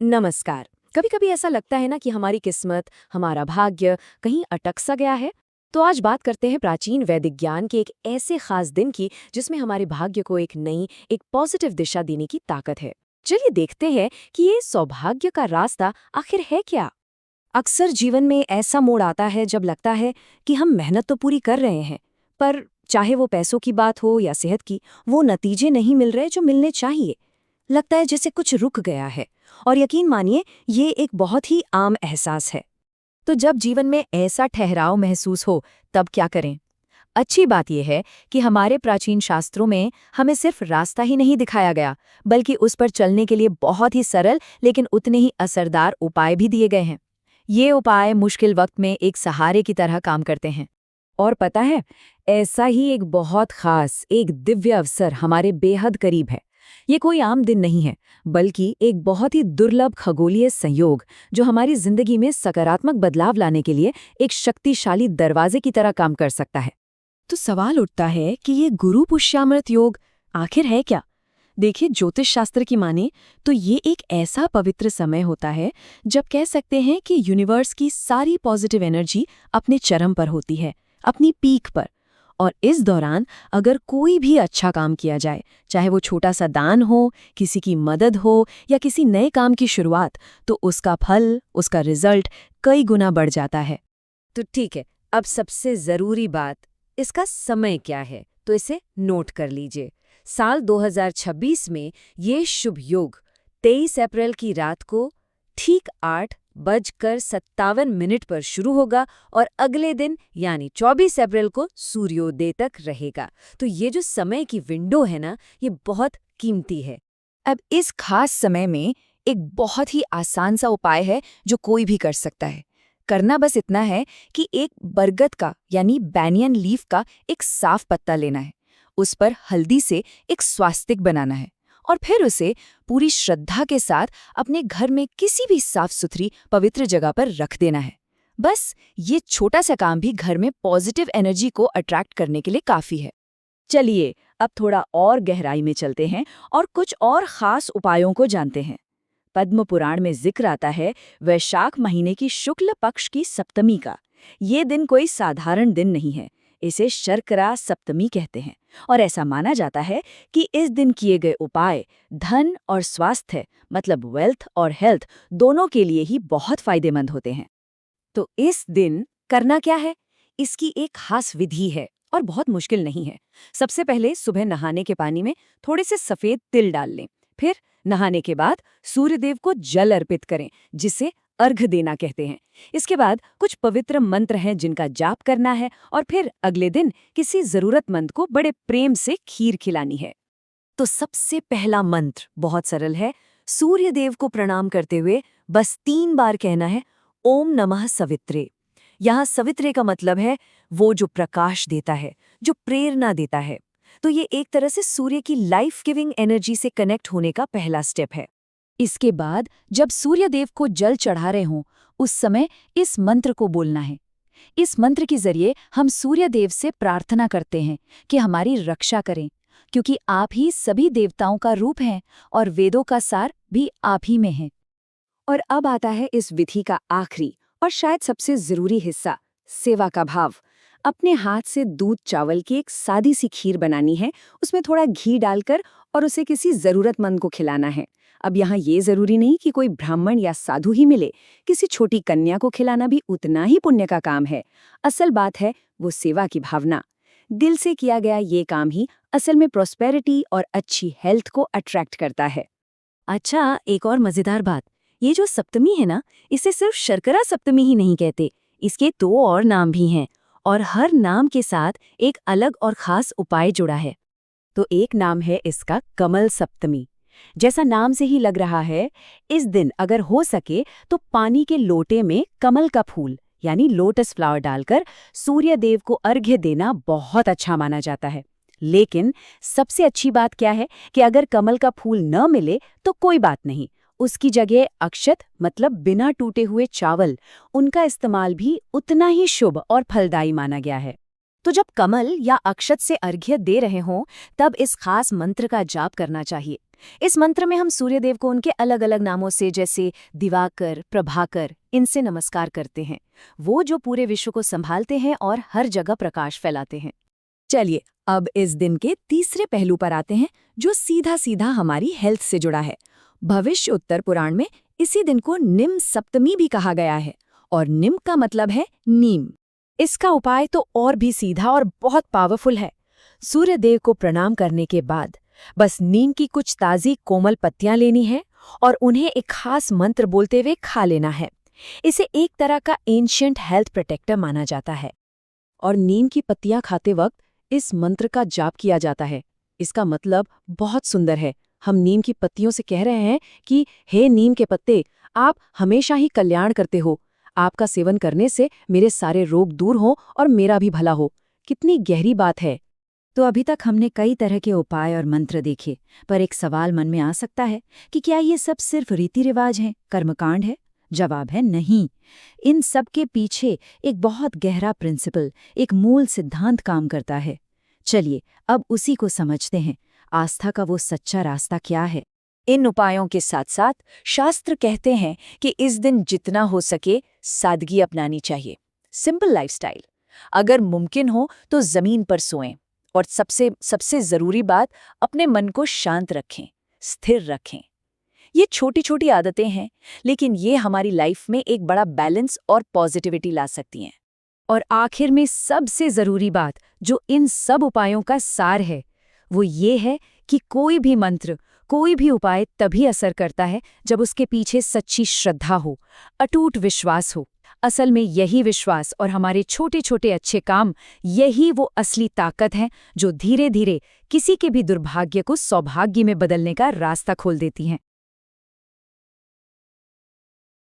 नमस्कार। कभी कभी ऐसा लगता है ना कि हमारी किस्मत, हमारा भाग्य कहीं अटक सा गया है। तो आज बात करते हैं प्राचीन वैदिक ज्ञान के एक ऐसे खास दिन की जिसमें हमारे भाग्य को एक नई, एक पॉजिटिव दिशा देने की ताकत है। चलिए देखते हैं कि ये सौभाग्य का रास्ता आखिर है क्या। अक्सर जीवन में ऐसा मोड़ आता है जब लगता है कि हम मेहनत तो पूरी कर रहे हैं, पर चाहे वो पैसों की बात हो या सेहत की, वो नतीजे नहीं मिल रहे जो मिलने चाहिए। लगता है जैसे कुछ रुक गया है। और यकीन मानिए, ये एक बहुत ही आम एहसास है। तो जब जीवन में ऐसा ठहराव महसूस हो, तब क्या करें? अच्छी बात यह है कि हमारे प्राचीन शास्त्रों में हमें सिर्फ रास्ता ही नहीं दिखाया गया, बल्कि उस पर चलने के लिए बहुत ही सरल लेकिन उतने ही असरदार उपाय भी दिए गए हैं। ये उपाय मुश्किल वक्त में एक सहारे की तरह काम करते हैं। और पता है, ऐसा ही एक बहुत खास, एक दिव्य अवसर हमारे बेहद करीब है। ये कोई आम दिन नहीं है, बल्कि एक बहुत ही दुर्लभ खगोलीय संयोग जो हमारी जिंदगी में सकारात्मक बदलाव लाने के लिए एक शक्तिशाली दरवाजे की तरह काम कर सकता है। तो सवाल उठता है कि ये गुरु पुष्यामृत योग आखिर है क्या? देखिए, ज्योतिष शास्त्र की माने तो ये एक ऐसा पवित्र समय होता है जब कह सकते हैं कि यूनिवर्स की सारी पॉजिटिव एनर्जी अपने चरम पर होती है, अपनी पीक पर। और इस दौरान अगर कोई भी अच्छा काम किया जाए, चाहे वो छोटा सा दान हो, किसी की मदद हो या किसी नए काम की शुरुआत, तो उसका फल, उसका रिजल्ट कई गुना बढ़ जाता है। तो ठीक है, अब सबसे जरूरी बात, इसका समय क्या है? तो इसे नोट कर लीजिए। साल 2026 में ये शुभ योग 23 अप्रैल की रात को ठीक 8:57 पर शुरू होगा और अगले दिन यानी 24 अप्रैल को सूर्योदय तक रहेगा। तो ये जो समय की विंडो है ना, ये बहुत कीमती है। अब इस खास समय में एक बहुत ही आसान सा उपाय है जो कोई भी कर सकता है। करना बस इतना है कि एक बरगद का यानी बैनियन लीफ का एक साफ पत्ता लेना है, उस पर हल्दी से एक स्वास्तिक बनाना है और फिर उसे पूरी श्रद्धा के साथ अपने घर में किसी भी साफ सुथरी पवित्र जगह पर रख देना है। बस ये छोटा सा काम भी घर में पॉजिटिव एनर्जी को अट्रैक्ट करने के लिए काफी है। चलिए, अब थोड़ा और गहराई में चलते हैं और कुछ और खास उपायों को जानते हैं। पद्म पुराण में जिक्र आता है वैशाख महीने की शुक्ल पक्ष की सप्तमी का। ये दिन कोई साधारण दिन नहीं है, इसे शर्करा सप्तमी कहते हैं। और ऐसा माना जाता है कि इस दिन किए गए उपाय धन और स्वास्थ्य, मतलब वेल्थ और हेल्थ, दोनों के लिए ही बहुत फायदेमंद होते हैं। तो इस दिन करना क्या है? इसकी एक खास विधि है और बहुत मुश्किल नहीं है। सबसे पहले सुबह नहाने के पानी में थोड़े से सफेद तिल डाल लें। फिर नहाने के बाद सूर्यदेव को जल अर्पित करें, जिसे अर्घ्य देना कहते हैं। इसके बाद कुछ पवित्र मंत्र हैं जिनका जाप करना है और फिर अगले दिन किसी जरूरतमंद को बड़े प्रेम से खीर खिलानी है। तो सबसे पहला मंत्र बहुत सरल है। सूर्यदेव को प्रणाम करते हुए बस 3 बार कहना है, ओम नमः सवित्रे। यहाँ सवित्रे का मतलब है वो जो प्रकाश देता है, जो प्रेरणा देता है। तो ये एक तरह से सूर्य की लाइफ गिविंग एनर्जी से कनेक्ट होने का पहला स्टेप है। इसके बाद जब सूर्यदेव को जल चढ़ा रहे हों, उस समय इस मंत्र को बोलना है। इस मंत्र के जरिए हम सूर्यदेव से प्रार्थना करते हैं कि हमारी रक्षा करें, क्योंकि आप ही सभी देवताओं का रूप हैं और वेदों का सार भी आप ही में है। और अब आता है इस विधि का आखिरी और शायद सबसे जरूरी हिस्सा, सेवा का भाव। अपने हाथ से दूध चावल की एक सादी सी खीर बनानी है, उसमें थोड़ा घी डालकर, और उसे किसी जरूरतमंद को खिलाना है। अब यहाँ ये जरूरी नहीं कि कोई ब्राह्मण या साधु ही मिले, किसी छोटी कन्या को खिलाना भी उतना ही पुण्य का काम है। असल बात है वो सेवा की भावना। दिल से किया गया ये काम ही असल में प्रॉस्पेरिटी और अच्छी हेल्थ को अट्रैक्ट करता है। अच्छा, एक और मजेदार बात, ये जो सप्तमी है ना, इसे सिर्फ शर्करा सप्तमी ही नहीं कहते, इसके 2 और नाम भी हैं और हर नाम के साथ एक अलग और खास उपाय जुड़ा है। तो एक नाम है इसका कमल सप्तमी। जैसा नाम से ही लग रहा है, इस दिन अगर हो सके तो पानी के लोटे में कमल का फूल यानी लोटस फ्लावर डालकर सूर्यदेव को अर्घ्य देना बहुत अच्छा माना जाता है। लेकिन सबसे अच्छी बात क्या है कि अगर कमल का फूल न मिले तो कोई बात नहीं, उसकी जगह अक्षत मतलब बिना टूटे हुए चावल, उनका इस्तेमाल भी उतना ही शुभ और फलदायी माना गया है। तो जब कमल या अक्षत से अर्घ्य दे रहे हों तब इस खास मंत्र का जाप करना चाहिए। इस मंत्र में हम सूर्यदेव को उनके अलग अलग नामों से जैसे दिवाकर, प्रभाकर, इनसे नमस्कार करते हैं। वो जो पूरे विश्व को संभालते हैं और हर जगह प्रकाश फैलाते हैं। चलिए अब इस दिन के तीसरे पहलू पर आते हैं जो सीधा सीधा हमारी हेल्थ से जुड़ा है। भविष्य उत्तर पुराण में इसी दिन को निम सप्तमी भी कहा गया है और निम का मतलब है नीम। इसका उपाय तो और भी सीधा और बहुत पावरफुल है। सूर्यदेव को प्रणाम करने के बाद बस नीम की कुछ ताज़ी कोमल पत्तियां लेनी है और उन्हें एक खास मंत्र बोलते हुए खा लेना है। इसे एक तरह का एंशिएंट हेल्थ प्रोटेक्टर माना जाता है। और नीम की पत्तियां खाते वक्त इस मंत्र का जाप किया जाता है। इसका मतलब बहुत सुंदर है। हम नीम की पत्तियों से कह रहे हैं कि हे नीम के पत्ते, आप हमेशा ही कल्याण करते हो। आपका सेवन करने से मेरे सारे रोग दूर हों और मेरा भी भला हो। कितनी गहरी बात है। तो अभी तक हमने कई तरह के उपाय और मंत्र देखे, पर एक सवाल मन में आ सकता है कि क्या ये सब सिर्फ रीति रिवाज हैं, कर्मकांड है? जवाब है नहीं। इन सब के पीछे एक बहुत गहरा प्रिंसिपल, एक मूल सिद्धांत काम करता है। चलिए अब उसी को समझते हैं। आस्था का वो सच्चा रास्ता क्या है? इन उपायों के साथ साथ शास्त्र कहते हैं कि इस दिन जितना हो सके सादगी अपनानी चाहिए। Simple lifestyle. अगर मुमकिन हो तो जमीन पर सोएं और सबसे जरूरी बात, अपने मन को शांत रखें, स्थिर रखें। ये छोटी छोटी आदतें हैं, लेकिन ये हमारी लाइफ में एक बड़ा बैलेंस और पॉजिटिविटी ला सकती हैं। और आखिर में सबसे जरूरी बात जो इन सब उपायों का सार है, वो ये है कि कोई भी मंत्र, कोई भी उपाय तभी असर करता है जब उसके पीछे सच्ची श्रद्धा हो, अटूट विश्वास हो। असल में यही विश्वास और हमारे छोटे छोटे अच्छे काम, यही वो असली ताकत है जो धीरे धीरे किसी के भी दुर्भाग्य को सौभाग्य में बदलने का रास्ता खोल देती हैं।